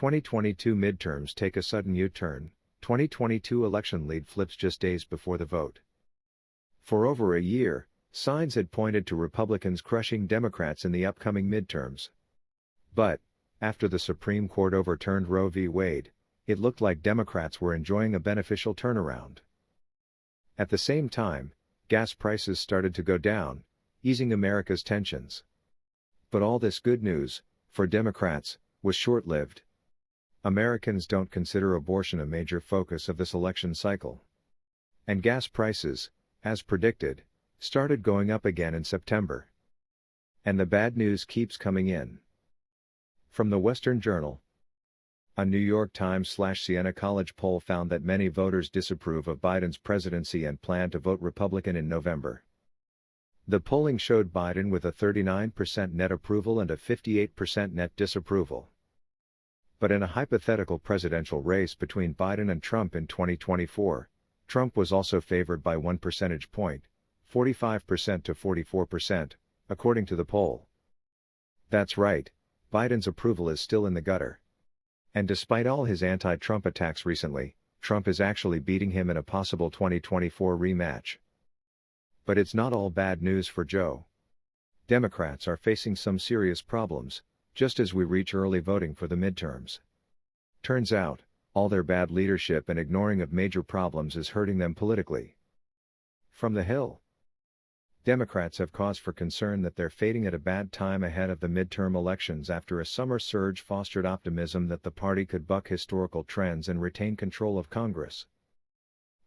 2022 midterms take a sudden U-turn. 2022 election lead flips just days before the vote. For over a year, signs had pointed to Republicans crushing Democrats in the upcoming midterms. But, after the Supreme Court overturned Roe v. Wade, it looked like Democrats were enjoying a beneficial turnaround. At the same time, gas prices started to go down, easing America's tensions. But all this good news, for Democrats, was short-lived. Americans don't consider abortion a major focus of this election cycle. And gas prices, as predicted, started going up again in September. And the bad news keeps coming in. From the Western Journal, a New York Times/Siena College poll found that many voters disapprove of Biden's presidency and plan to vote Republican in November. The polling showed Biden with a 39% net approval and a 58% net disapproval. But in a hypothetical presidential race between Biden and Trump in 2024, Trump was also favored by 1 percentage point, 45% to 44%, according to the poll. That's right, Biden's approval is still in the gutter. And despite all his anti-Trump attacks recently, Trump is actually beating him in a possible 2024 rematch. But it's not all bad news for Joe. Democrats are facing some serious problems, just as we reach early voting for the midterms. Turns out, all their bad leadership and ignoring of major problems is hurting them politically. From the Hill, Democrats have cause for concern that they're fading at a bad time ahead of the midterm elections after a summer surge fostered optimism that the party could buck historical trends and retain control of Congress.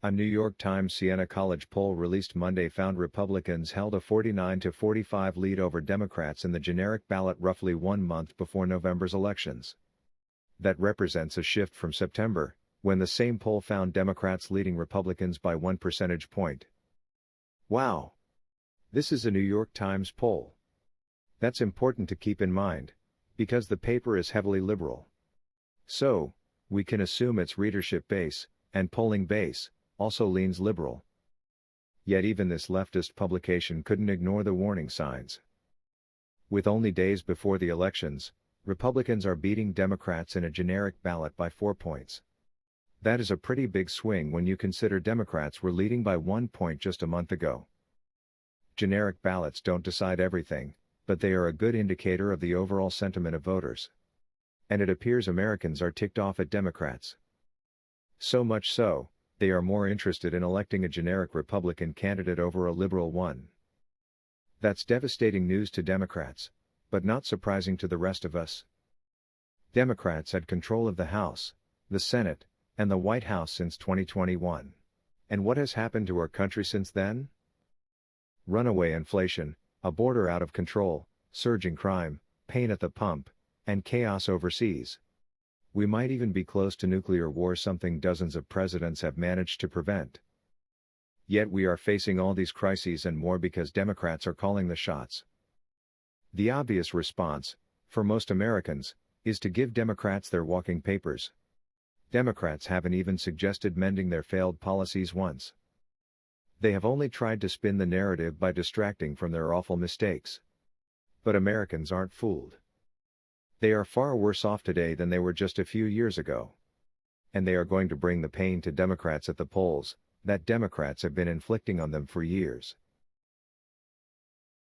A New York Times-Siena College poll released Monday found Republicans held a 49-45 lead over Democrats in the generic ballot roughly 1 month before November's elections. That represents a shift from September, when the same poll found Democrats leading Republicans by 1 percentage point. Wow! This is a New York Times poll. That's important to keep in mind, because the paper is heavily liberal. So, we can assume its readership base, and polling base, also leans liberal. Yet even this leftist publication couldn't ignore the warning signs. With only days before the elections, Republicans are beating Democrats in a generic ballot by 4 points. That is a pretty big swing when you consider Democrats were leading by 1 point just a month ago. Generic ballots don't decide everything, but they are a good indicator of the overall sentiment of voters. And it appears Americans are ticked off at Democrats. So much so, they are more interested in electing a generic Republican candidate over a liberal one. That's devastating news to Democrats, but not surprising to the rest of us. Democrats had control of the House, the Senate, and the White House since 2021. And what has happened to our country since then? Runaway inflation, a border out of control, surging crime, pain at the pump, and chaos overseas. We might even be close to nuclear war, something dozens of presidents have managed to prevent. Yet we are facing all these crises and more because Democrats are calling the shots. The obvious response, for most Americans, is to give Democrats their walking papers. Democrats haven't even suggested mending their failed policies once. They have only tried to spin the narrative by distracting from their awful mistakes. But Americans aren't fooled. They are far worse off today than they were just a few years ago. And they are going to bring the pain to Democrats at the polls, that Democrats have been inflicting on them for years.